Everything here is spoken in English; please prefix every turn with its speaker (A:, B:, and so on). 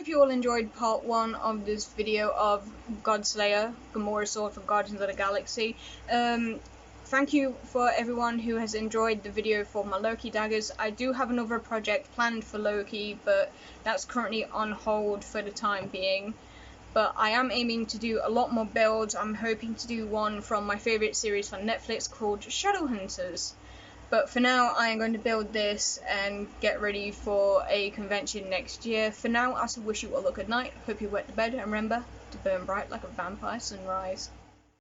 A: hope you all enjoyed part 1 of this video of Godslayer, Gamora's sword for Guardians of the Galaxy. Thank you for everyone who has enjoyed the video for my Loki daggers. I do have another project planned for Loki, but that's currently on hold for the time being. But I am aiming to do a lot more builds. I'm hoping to do one from my favourite series on Netflix called Shadowhunters. But for now, I am going to build this and get ready for a convention next year. For now, I wish you all a good night. Hope you wet to bed, and remember to burn bright like a vampire sunrise.